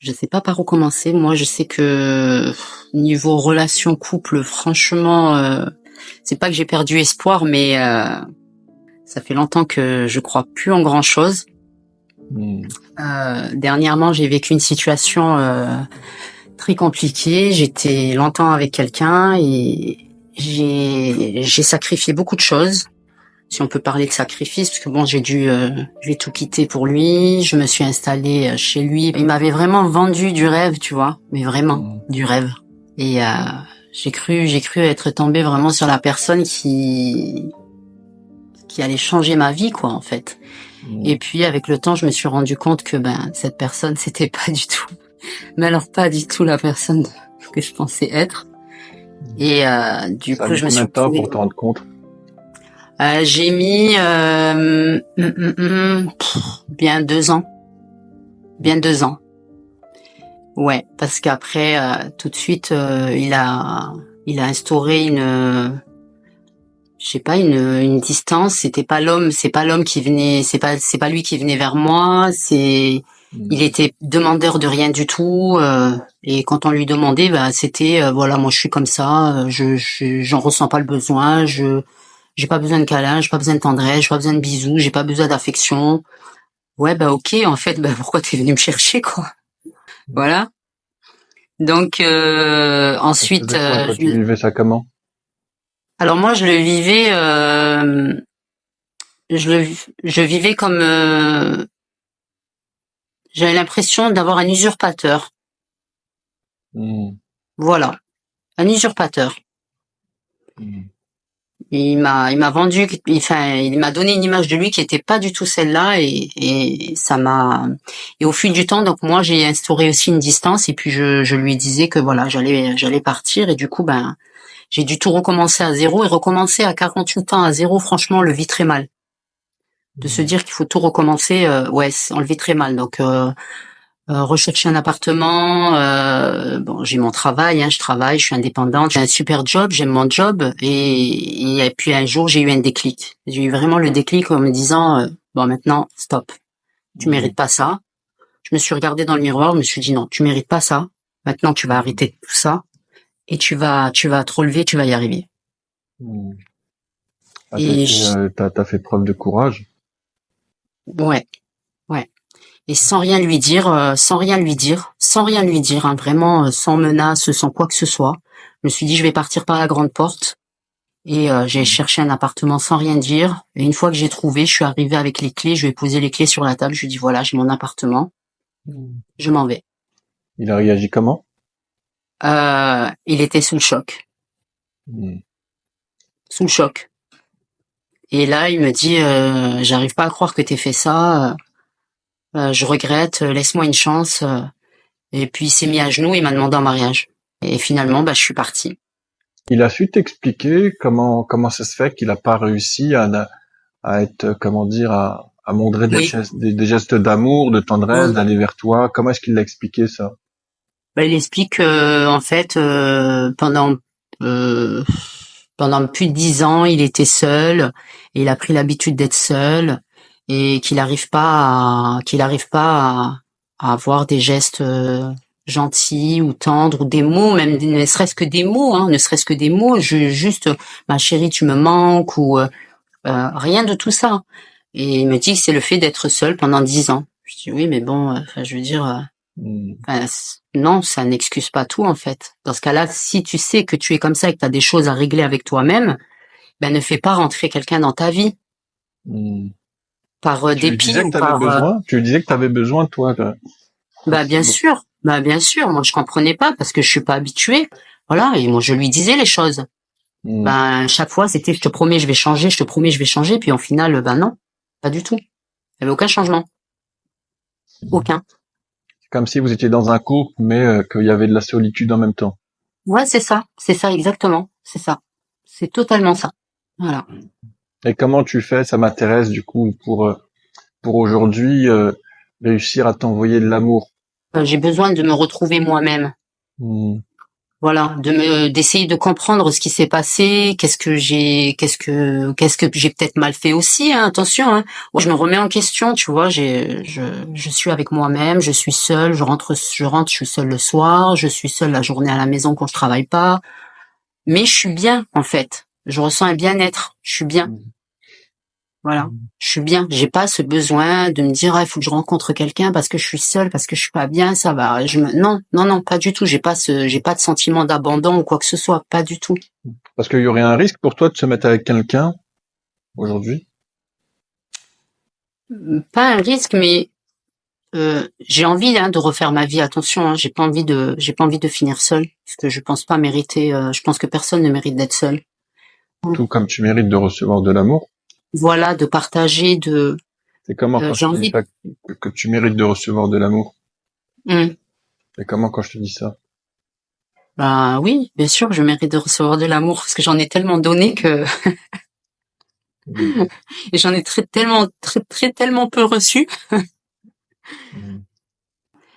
Je sais pas par où commencer. Moi, je sais que niveau relation couple, franchement, c'est pas que j'ai perdu espoir, mais ça fait longtemps que je crois plus en grand-chose. Hmm. Dernièrement, j'ai vécu une situation très compliquée. J'étais longtemps avec quelqu'un et j'ai sacrifié beaucoup de choses. Si on peut parler de sacrifice, parce que bon, j'ai tout quitté pour lui. Je me suis installée chez lui. Il m'avait vraiment vendu du rêve, tu vois, mais vraiment du rêve. Et j'ai cru être tombée vraiment sur la personne qui allait changer ma vie, quoi, en fait. Et puis avec le temps, je me suis rendu compte que cette personne, c'était pas du tout, mais alors pas du tout la personne que je pensais être. Et du Ça a coup, mis je me combien suis de temps retrouvée. pour te rendre compte? J'ai mis bien 2 ans. Bien 2 ans. Ouais, parce qu'après, tout de suite, il a instauré je sais pas, une distance. C'est pas l'homme qui venait, c'est pas lui qui venait vers moi. Il était demandeur de rien du tout. Et quand on lui demandait, c'était, voilà, moi je suis comme ça. J'en ressens pas le besoin. J'ai pas besoin de câlin, j'ai pas besoin de tendresse, j'ai pas besoin de bisous, j'ai pas besoin d'affection. Ouais, ok, en fait, pourquoi t'es venu me chercher, quoi? Voilà. Donc Ça se ensuite, faisait quoi? Toi, tu vivais ça comment? alors moi je le vivais, je vivais comme, j'avais l'impression d'avoir un usurpateur. Hmm. Voilà, un usurpateur. Hmm. Il m'a vendu, enfin, il m'a donné une image de lui qui était pas du tout celle-là et ça m'a, et au fil du temps, donc moi j'ai instauré aussi une distance et puis je lui disais que voilà, j'allais partir et du coup, j'ai dû tout recommencer à zéro et recommencer à 48 ans à zéro, franchement, on le vit très mal. De se dire qu'il faut tout recommencer, ouais, on le vit très mal. Donc, rechercher un appartement, bon, j'ai mon travail, je travaille, je suis indépendante, j'ai un super job, j'aime mon job, et puis un jour j'ai eu un déclic. J'ai eu vraiment le déclic en me disant, bon maintenant, stop, tu mérites pas ça. Je me suis regardée dans le miroir, je me suis dit non, tu mérites pas ça. Maintenant, tu vas arrêter tout ça et tu vas te relever, tu vas y arriver. Hmm. Ah, Et t'as fait preuve de courage. ouais, ouais. Et sans rien lui dire, hein, vraiment sans menace, sans quoi que ce soit. Je me suis dit je vais partir par la grande porte et j'ai cherché un appartement sans rien dire. Et une fois que j'ai trouvé, je suis arrivée avec les clés, je lui ai posé les clés sur la table, je lui ai dit voilà, j'ai mon appartement, je m'en vais. Il a réagi comment? Il était sous le choc, Hmm. sous le choc. Et là, il me dit j'arrive pas à croire que t'aies fait ça, je regrette, laisse-moi une chance. Et puis il s'est mis à genoux, il m'a demandé en mariage. Et finalement, je suis partie. Il a su t'expliquer comment ça se fait qu'il a pas réussi à être, comment dire, à montrer Oui. des gestes d'amour, de tendresse, Oui. d'aller vers toi. Comment est-ce qu'il l'a expliqué ça? Il explique que en fait euh, pendant plus de 10 ans, il était seul et il a pris l'habitude d'être seul et qu'il arrive pas à avoir des gestes gentils ou tendres ou des mots, même ne serait-ce que des mots, ne serait-ce que des mots, juste ma chérie, tu me manques ou rien de tout ça. Et il me dit que c'est le fait d'être seul pendant 10 ans. Je dis oui, mais bon, je veux dire. Hmm. Non, ça n'excuse pas tout en fait. Dans ce cas-là, si tu sais que tu es comme ça et que tu as des choses à régler avec toi-même, ne fais pas rentrer quelqu'un dans ta vie Hmm. par Tu lui dépit disais que ou t'avais par besoin? Tu lui disais que t'avais besoin, toi, bien sûr. Bien sûr, moi je comprenais pas parce que je suis pas habituée. Voilà, et moi je lui disais les choses. Hmm. Chaque fois c'était je te promets je vais changer, je te promets je vais changer puis en final non, pas du tout. Il y avait aucun changement, aucun. Comme si vous étiez dans un couple, mais qu'il y avait de la solitude en même temps. Ouais, c'est ça exactement, c'est ça. C'est totalement ça. Voilà. Et comment tu fais? Ça m'intéresse du coup pour aujourd'hui réussir à t'envoyer de l'amour. J'ai besoin de me retrouver moi-même. Hmm. Voilà, d'essayer de comprendre ce qui s'est passé, qu'est-ce que j'ai peut-être mal fait aussi, hein, attention, hein. Ouais, je me remets en question, tu vois, je suis avec moi-même, je suis seule, je suis seule le soir, je suis seule la journée à la maison quand je travaille pas, mais je suis bien, en fait. Je ressens un bien-être, je suis bien. Voilà. Je suis bien. J'ai pas ce besoin de me dire, ah, il faut que je rencontre quelqu'un parce que je suis seule, parce que je suis pas bien, ça va. Non, non, non, pas du tout. J'ai pas de sentiment d'abandon ou quoi que ce soit. Pas du tout. Parce qu'il y aurait un risque pour toi de se mettre avec quelqu'un aujourd'hui? Pas un risque, mais, j'ai envie, hein, de refaire ma vie. Attention, hein, j'ai pas envie de finir seule. Parce que je pense pas mériter, je pense que personne ne mérite d'être seul. Tout comme tu mérites de recevoir de l'amour. Voilà, de partager, C'est comment quand j'ai je te dis envie, ça que tu mérites de recevoir de l'amour? Hum. C'est comment quand je te dis ça? Bah oui, bien sûr, je mérite de recevoir de l'amour parce que j'en ai tellement donné que Mm. et j'en ai tellement peu reçu. Mm.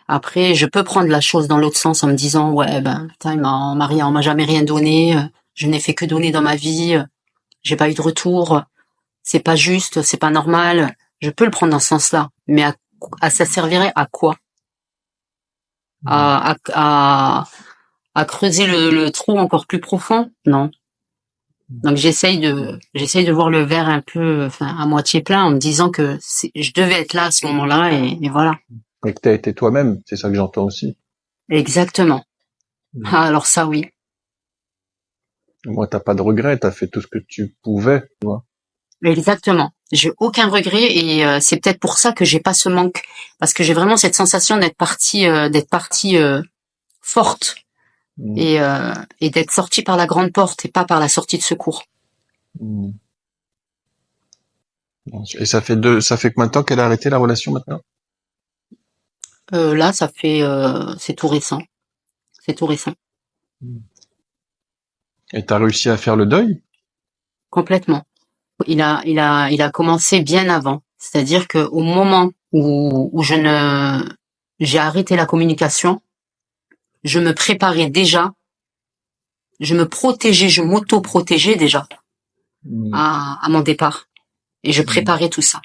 Après, je peux prendre la chose dans l'autre sens en me disant, ouais, ben, putain, on m'a jamais rien donné, je n'ai fait que donner dans ma vie, j'ai pas eu de retour, c'est pas juste, c'est pas normal. Je peux le prendre dans ce sens-là. Mais ça servirait à quoi? Mm. À creuser le trou encore plus profond? Non. Donc j'essaye de voir le verre un peu, enfin, à moitié plein en me disant que je devais être là à ce moment-là et voilà. Et que t'as été toi-même, c'est ça que j'entends aussi. Exactement. Mm. Ah, alors ça, oui. Moi, t'as pas de regrets, t'as fait tout ce que tu pouvais, tu vois. Exactement. J'ai aucun regret et c'est peut-être pour ça que j'ai pas ce manque parce que j'ai vraiment cette sensation d'être partie forte Mm. et d'être sortie par la grande porte et pas par la sortie de secours. Mm. Et ça fait combien de temps qu'elle a arrêté la relation maintenant? Là, c'est tout récent. C'est tout récent. Mm. Et t'as réussi à faire le deuil? Complètement. Il a commencé bien avant. C'est-à-dire que au moment où j'ai arrêté la communication, je me préparais déjà, je me protégeais, je m'auto-protégeais déjà Mm. à mon départ. Et je Mm. préparais tout ça.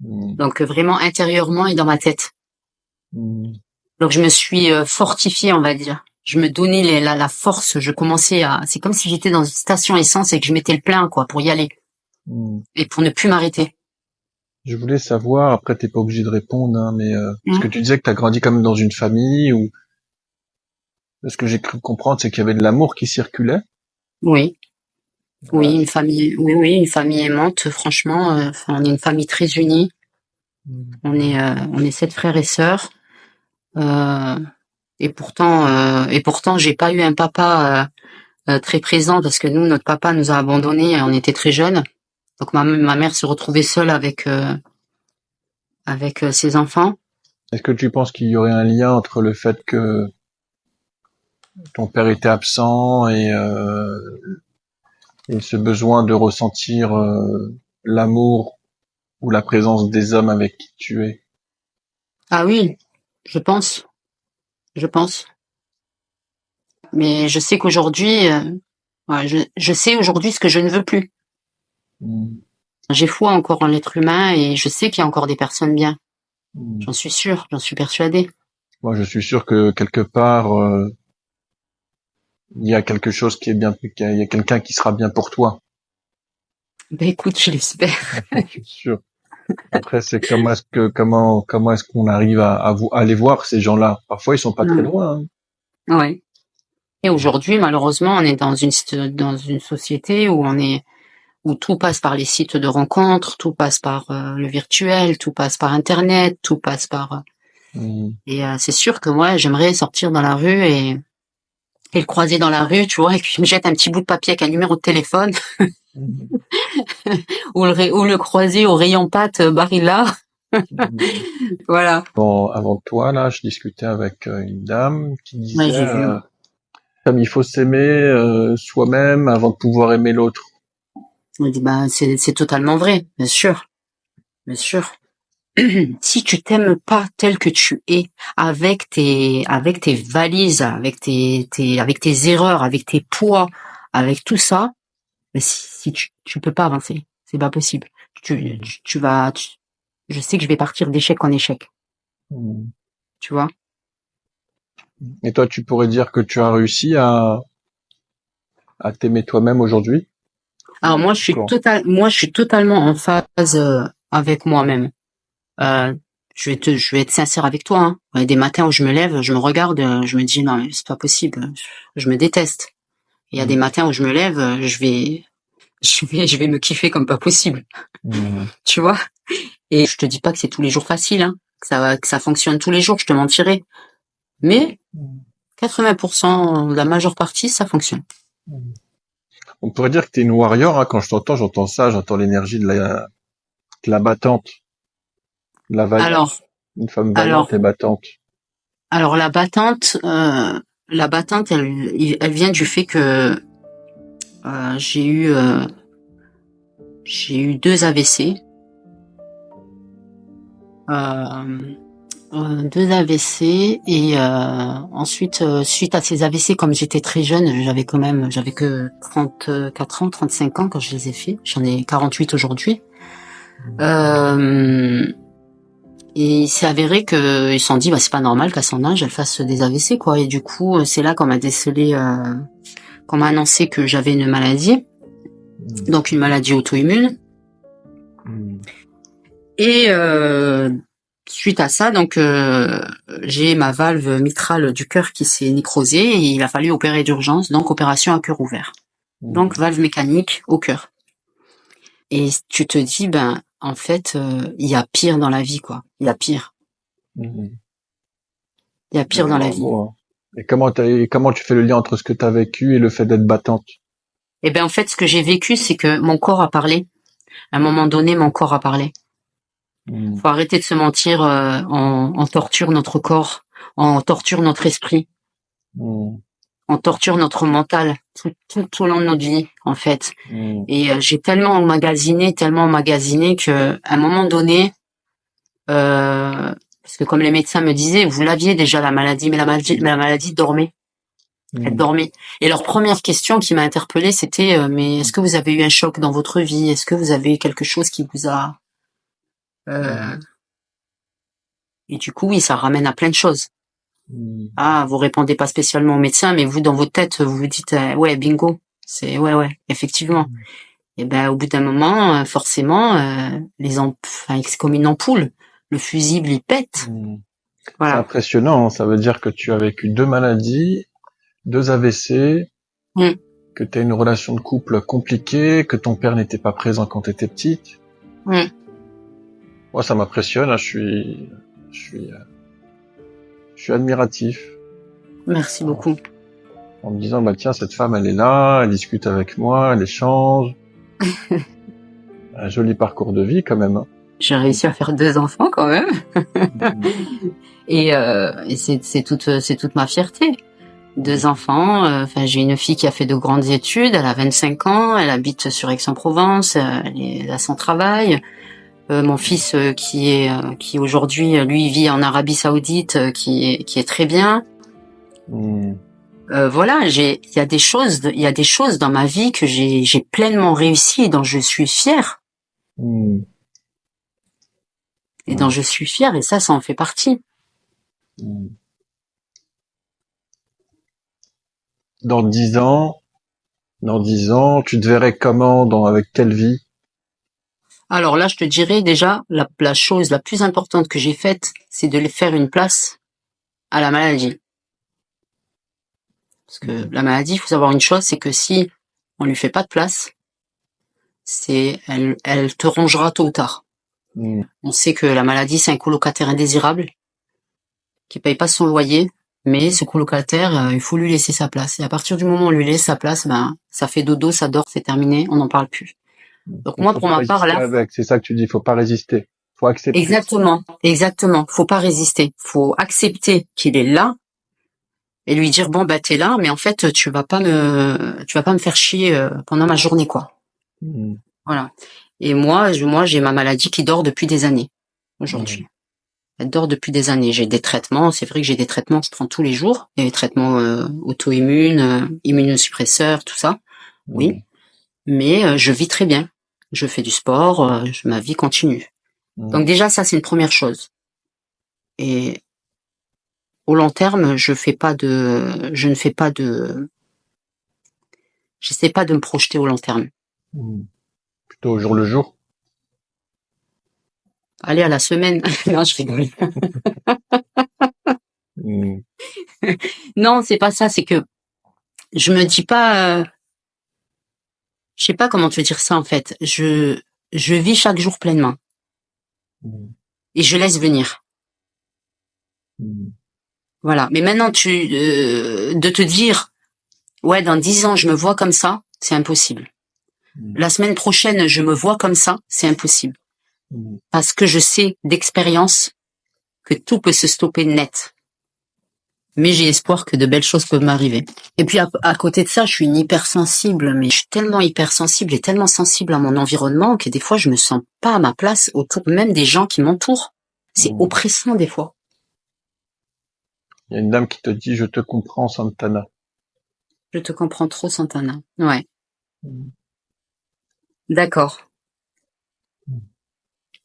Mm. Donc vraiment intérieurement et dans ma tête. Mm. Donc je me suis fortifiée, on va dire. Je me donnais la force. C'est comme si j'étais dans une station essence et que je mettais le plein, quoi, pour y aller Mm. et pour ne plus m'arrêter. Je voulais savoir, après t'es pas obligé de répondre, hein, mais parce que Mmh. tu disais que t'as grandi quand même dans une famille où ce que j'ai cru comprendre, c'est qu'il y avait de l'amour qui circulait. Oui, oui, Euh, oui, une famille aimante. Franchement, enfin, on est une famille très unie. On est 7 frères et sœurs. Euh, et pourtant, j'ai pas eu un papa très présent parce que nous, notre papa nous a abandonnés. On était très jeunes. Donc ma mère se retrouvait seule avec ses enfants. Est-ce que tu penses qu'il y aurait un lien entre le fait que ton père était absent et ce besoin de ressentir l'amour ou la présence des hommes avec qui tu es? Ah oui, je pense, je pense. Mais je sais qu'aujourd'hui, ouais, je sais aujourd'hui ce que je ne veux plus. Mm. J'ai foi encore en l'être humain et je sais qu'il y a encore des personnes bien. Mm. J'en suis sûre, j'en suis persuadée. Moi, je suis sûr que quelque part, il y a quelque chose qui est bien, il y a quelqu'un qui sera bien pour toi. Ben écoute, je l'espère. Je suis sûr. Après, c'est comment est-ce qu'on arrive à les voir ces gens-là? Parfois, ils sont pas très Mm. loin. Ouais. Et aujourd'hui, malheureusement, on est dans une société où tout passe par les sites de rencontres, tout passe par le virtuel, tout passe par Internet, tout passe par Hein. et c'est sûr que moi, j'aimerais sortir dans la rue et le croiser dans la rue, tu vois, et qu'il me jette un petit bout de papier avec un numéro de téléphone, Mm. ou le croiser au rayon pâtes Barilla. Mm. Voilà. Bon, avant toi, là, je discutais avec une dame qui Ouais, disait, j'ai vu. Ouais. comme il faut s'aimer soi-même avant de pouvoir aimer l'autre. On dit, bah, c'est totalement vrai, bien sûr, bien sûr. si tu t'aimes pas tel que tu es, avec tes valises, avec tes erreurs, avec tes poids, avec tout ça, mais si tu peux pas avancer, c'est pas possible. Tu vas, je sais que je vais partir d'échec en échec, Mm. tu vois. Et toi, tu pourrais dire que tu as réussi à t'aimer toi-même aujourd'hui? Alors Quoi? moi je suis totalement en phase avec moi-même. Euh, je vais être sincère avec toi. Hein. Il y a des matins où je me lève, je me regarde, je me dis non mais c'est pas possible, je me déteste. Il y a des Mm. matins où je me lève, je vais me kiffer comme pas possible, Mm. tu vois. Et je te dis pas que c'est tous les jours facile, hein, que ça fonctionne tous les jours, je te mentirais. Mais 80%, la majeure partie, ça fonctionne. On pourrait dire que t'es une warrior, hein. Quand je t'entends, j'entends ça, j'entends l'énergie de la battante, de la vaillante. Alors, Une femme vaillante alors, et battante. alors la battante, elle vient du fait que euh, j'ai eu, euh, j'ai eu 2 AVC. Euh, 2 AVC et ensuite suite à ces AVC, comme j'étais très jeune, j'avais que 34 ans, 35 ans quand je les ai fait. J'en ai 48 aujourd'hui. Euh, et il s'est avéré que ils se sont dit bah c'est pas normal qu'à son âge elle fasse des AVC quoi. Et du coup c'est là qu'on m'a décelé, qu'on m'a annoncé que j'avais une maladie, donc une maladie auto-immune. Mm. Et suite à ça, donc j'ai ma valve mitrale du cœur qui s'est nécrosée et il a fallu opérer d'urgence, donc opération à cœur ouvert. Mm. Donc valve mécanique au cœur. Et tu te dis ben en fait il y a pire dans la vie quoi. Il y a pire. Mm. Il y a pire dans la vie. Bravo, hein. Et comment tu fais le lien entre ce que tu as vécu et le fait d'être battante? Et ben en fait ce que j'ai vécu c'est que mon corps a parlé. À un moment donné mon corps a parlé. Mm. Faut arrêter de se mentir, on torture notre corps, on torture notre esprit. Mm. On torture notre mental tout au long de notre vie, en fait. Mm. Et j'ai tellement emmagasiné que à un moment donné, parce que comme les médecins me disaient, vous l'aviez déjà la maladie, mais la maladie dormait, elle Mm. dormait. Et leur première question qui m'a interpellée, c'était mais est-ce que vous avez eu un choc dans votre vie? Est-ce que vous avez quelque chose qui vous a Mm. et du coup, oui, ça ramène à plein de choses. Mm. Ah, vous répondez pas spécialement au médecin, mais vous dans votre tête, vous vous dites ouais, bingo, c'est ouais, effectivement. Et ben au bout d'un moment, forcément, enfin, c'est comme une ampoule. Le fusible il pète. Mm. C'est Voilà. impressionnant, hein. Ça veut dire que tu as vécu 2 maladies, 2 AVC, Mm. que tu as une relation de couple compliquée, que ton père n'était pas présent quand tu étais petite. Mm. Moi, ça m'impressionne, hein. Je suis admiratif. Merci beaucoup. En me disant, bah tiens, cette femme, elle est là, elle discute avec moi, elle échange. Un joli parcours de vie quand même, hein. J'ai réussi à faire 2 enfants quand même, et c'est toute ma fierté. 2 enfants. Enfin, j'ai une fille qui a fait de grandes études. Elle a 25 ans. Elle habite sur Aix-en-Provence. Elle a son travail. Mon fils qui aujourd'hui lui vit en Arabie Saoudite, qui est très bien. Mm. Voilà, il y a des choses dans ma vie que j'ai pleinement réussi et dont je suis fière. Mm. Et dont je suis fière, et ça en fait partie. Mm. Dans 10 ans, tu te verrais comment, avec quelle vie? Alors là, je te dirais déjà, la chose la plus importante que j'ai faite, c'est de faire une place à la maladie. Parce que la maladie, il faut savoir une chose, c'est que si on lui fait pas de place, elle te rongera tôt ou tard. Mm. On sait que la maladie, c'est un colocataire indésirable qui paye pas son loyer, mais ce colocataire, il faut lui laisser sa place. Et à partir du moment où on lui laisse sa place, ben, ça fait dodo, ça dort, c'est terminé, on n'en parle plus. Donc Il moi, faut pour pas ma part, résister là, avec, c'est ça que tu dis, faut pas résister. Faut accepter. exactement. Faut pas résister. Faut accepter qu'il est là et lui dire bon bah t'es là, mais en fait tu vas pas me faire chier pendant ma journée quoi. Mm. Voilà. Et moi j'ai ma maladie qui dort depuis des années. aujourd'hui. Elle dort depuis des années. J'ai des traitements. C'est vrai que j'ai des traitements que je prends tous les jours. Des traitements auto-immunes, immunosuppresseurs, tout ça. Oui. Mais je vis très bien. Je fais du sport. Ma vie continue. Donc déjà, ça, c'est une première chose. Et au long terme, j'essaie pas de me projeter au long terme. Plutôt au jour le jour. Aller à la semaine. Non, je rigole. Non, c'est pas ça. C'est que je me dis pas. Je sais pas comment te dire ça en fait. Je vis chaque jour pleinement et je laisse venir. Voilà. Mais maintenant, de te dire, ouais, dans 10 ans, je me vois comme ça, c'est impossible. La semaine prochaine, je me vois comme ça, c'est impossible. Parce que je sais d'expérience que tout peut se stopper net. Mais j'ai espoir que de belles choses peuvent m'arriver. Et puis à côté de ça, je suis une hypersensible, mais je suis tellement hypersensible et tellement sensible à mon environnement que des fois, je me sens pas à ma place autour même des gens qui m'entourent. C'est oppressant des fois. Il y a une dame qui te dit « Je te comprends, Santana ». Je te comprends trop, Santana. Ouais. D'accord.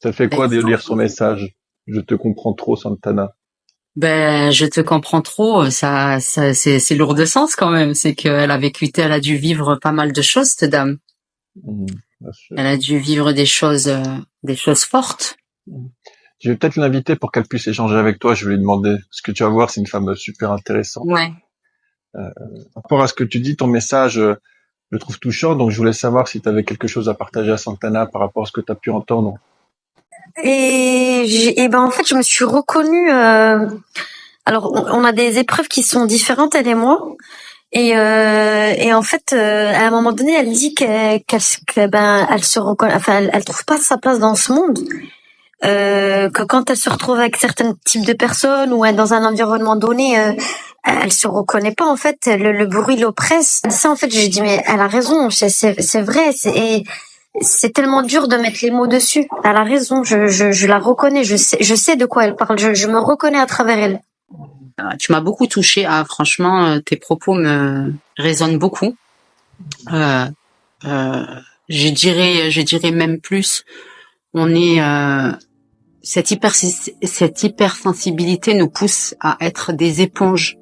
Ça fait quoi de lire son message ? Je te comprends trop, Santana. Je te comprends trop. Ça, c'est lourd de sens quand même. C'est qu'elle a dû vivre pas mal de choses, cette dame. Elle a dû vivre des choses fortes. Je vais peut-être l'inviter pour qu'elle puisse échanger avec toi. Je vais lui demander, parce que tu vas voir, c'est une femme super intéressante. Ouais. Par rapport à ce que tu dis, ton message, je le trouve touchant. Donc, je voulais savoir si tu avais quelque chose à partager à Santana par rapport à ce que tu as pu entendre. Et en fait, je me suis reconnue. Alors, on a des épreuves qui sont différentes, elle et moi. Et en fait, à un moment donné, elle dit elle se reconnaît. Enfin, elle trouve pas sa place dans ce monde. Que quand elle se retrouve avec certains types de personnes ou dans un environnement donné, elle se reconnaît pas. En fait, le bruit l'oppresse. Ça, en fait, j'ai dit mais elle a raison. C'est vrai. C'est tellement dur de mettre les mots dessus. Elle a raison. Je la reconnais. Je sais de quoi elle parle. Je me reconnais à travers elle. Tu m'as beaucoup touchée. Ah, franchement, tes propos me résonnent beaucoup. Je dirais même plus. On est cette hypersensibilité nous pousse à être des éponges,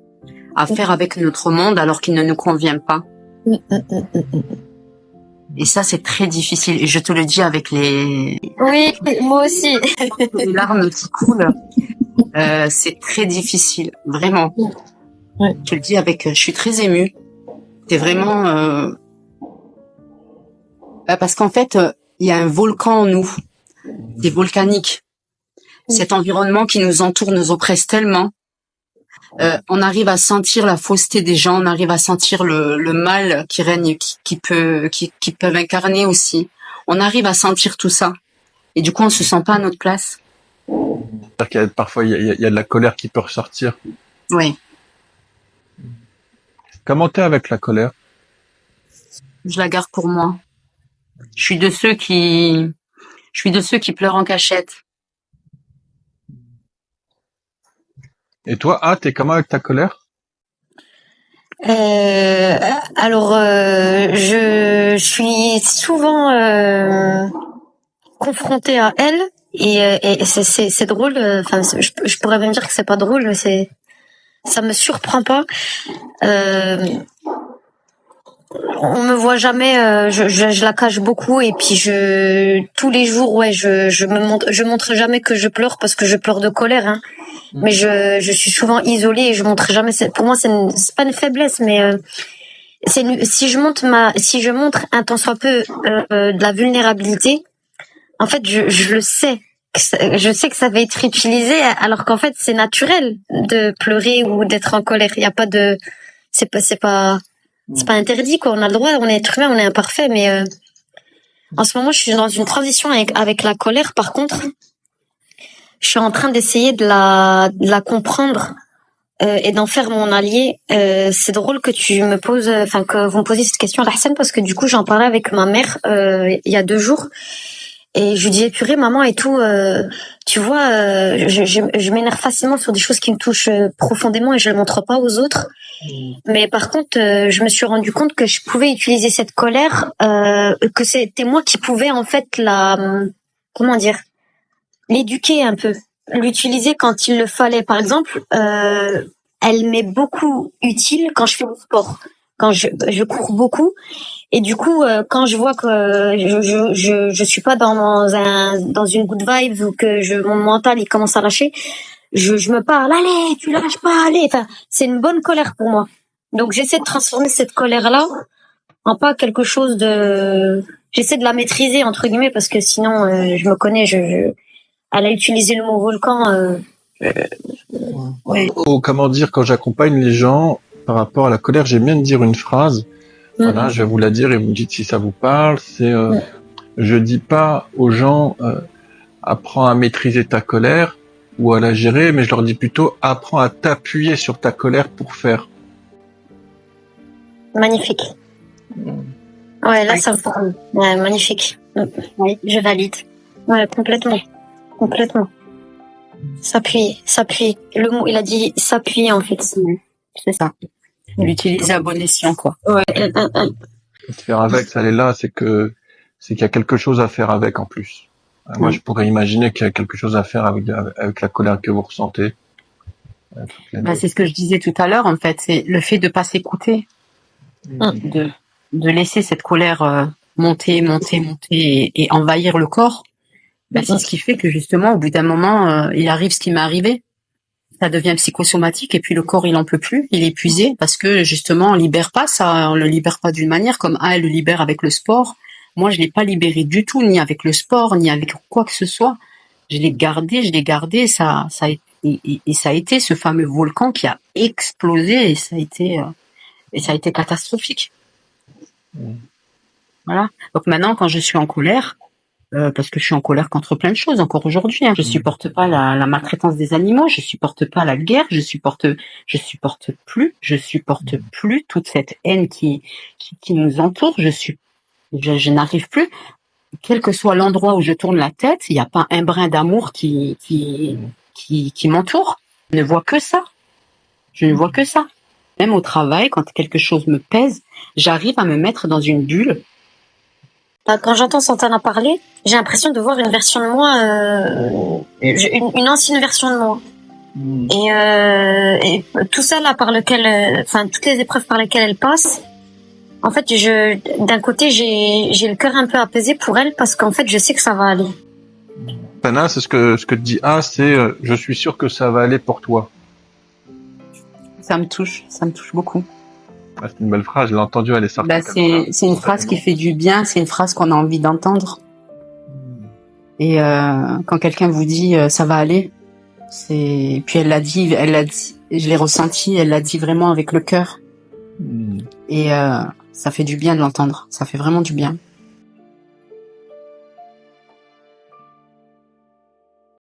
à faire avec notre monde alors qu'il ne nous convient pas. Et ça, c'est très difficile. Et je te le dis avec Oui, moi aussi. les larmes qui coulent. C'est très difficile, vraiment. Ouais. Je te le dis je suis très émue. C'est vraiment parce qu'en fait, il y a un volcan en nous. C'est volcanique. Cet environnement qui nous entoure nous oppresse tellement. On arrive à sentir la fausseté des gens, on arrive à sentir le mal qui règne, qui peuvent incarner aussi. On arrive à sentir tout ça. Et du coup, on se sent pas à notre place. C'est-à-dire qu'il y a parfois il y a de la colère qui peut ressortir. Oui. Comment t'es avec la colère ? Je la garde pour moi. Je suis de ceux qui pleurent en cachette. Et toi, t'es comment avec ta colère ? Alors, je suis souvent confrontée à elle et c'est drôle. Enfin, je pourrais même dire que c'est pas drôle, mais ça me surprend pas. On me voit jamais, je la cache beaucoup et puis tous les jours, ouais, je montre jamais que je pleure parce que je pleure de colère, hein. Mais je suis souvent isolée et je montre jamais. Pour moi, c'est pas une faiblesse, mais si je montre un tant soit peu de la vulnérabilité, en fait, je le sais. Je sais que ça va être utilisé, alors qu'en fait, c'est naturel de pleurer ou d'être en colère. Il y a pas de, c'est pas interdit, quoi. On a le droit, on est être humain, on est imparfait, mais en ce moment, je suis dans une transition avec la colère. Par contre, je suis en train d'essayer de la comprendre et d'en faire mon allié. C'est drôle que que vous me posiez cette question, Lahsen, parce que du coup, j'en parlais avec ma mère il y a 2 jours. Et je lui disais, purée, maman et tout, tu vois, je m'énerve facilement sur des choses qui me touchent profondément et je le montre pas aux autres. Mais par contre, je me suis rendu compte que je pouvais utiliser cette colère, que c'était moi qui pouvais en fait comment dire, l'éduquer un peu, l'utiliser quand il le fallait. Par exemple, elle m'est beaucoup utile quand je fais du sport, quand je cours beaucoup. Et du coup, quand je vois que je suis pas dans une good vibe ou que mon mental il commence à lâcher, je me parle, allez, tu lâches pas, allez. Enfin, c'est une bonne colère pour moi. Donc j'essaie de transformer cette colère-là en pas quelque chose de. J'essaie de la maîtriser entre guillemets parce que sinon, je me connais. Elle a utilisé le mot volcan. Ouais. Comment dire, quand j'accompagne les gens par rapport à la colère, j'aime bien de dire une phrase. Voilà, je vais vous la dire et vous me dites si ça vous parle. C'est, je dis pas aux gens, apprends à maîtriser ta colère ou à la gérer, mais je leur dis plutôt, apprends à t'appuyer sur ta colère pour faire. Magnifique. Ouais, là, ça me parle. Ouais, magnifique. Oui, je valide. Ouais, complètement. S'appuyer. Le mot, il a dit s'appuyer, en fait. C'est ça. L'utiliser à bon escient, quoi. Ouais. Faire avec, ça est là, c'est qu'il y a quelque chose à faire avec en plus. Moi, je pourrais imaginer qu'il y a quelque chose à faire avec la colère que vous ressentez. C'est ce que je disais tout à l'heure, en fait. C'est le fait de pas s'écouter. De laisser cette colère monter et envahir le corps. C'est ce qui fait que justement, au bout d'un moment, il arrive ce qui m'est arrivé. Ça devient psychosomatique et puis le corps il en peut plus, il est épuisé parce que justement on libère pas ça, on le libère pas d'une manière comme elle le libère avec le sport. Moi je l'ai pas libéré du tout, ni avec le sport, ni avec quoi que ce soit. Je l'ai gardé, ça a été ce fameux volcan qui a explosé et ça a été catastrophique. Voilà. Donc maintenant quand je suis en colère, parce que je suis en colère contre plein de choses encore aujourd'hui. Je supporte pas la maltraitance des animaux, je supporte pas la guerre, je supporte plus toute cette haine qui nous entoure. Je n'arrive plus, quel que soit l'endroit où je tourne la tête, il n'y a pas un brin d'amour qui m'entoure. Je ne vois que ça. Même au travail, quand quelque chose me pèse, j'arrive à me mettre dans une bulle. Quand j'entends Santana parler, j'ai l'impression de voir une version de moi, une ancienne version de moi. Et tout ça là par lequel, toutes les épreuves par lesquelles elle passe, en fait, d'un côté j'ai le cœur un peu apaisé pour elle parce qu'en fait je sais que ça va aller. Pana, c'est ce que dit A, c'est je suis sûr que ça va aller pour toi. Ça me touche beaucoup. C'est une belle phrase, je l'ai entendue, elle est sortie. C'est une phrase qui fait du bien, c'est une phrase qu'on a envie d'entendre. Et quand quelqu'un vous dit ça va aller, puis elle l'a dit, je l'ai ressenti, elle l'a dit vraiment avec le cœur. Et ça fait du bien de l'entendre, ça fait vraiment du bien.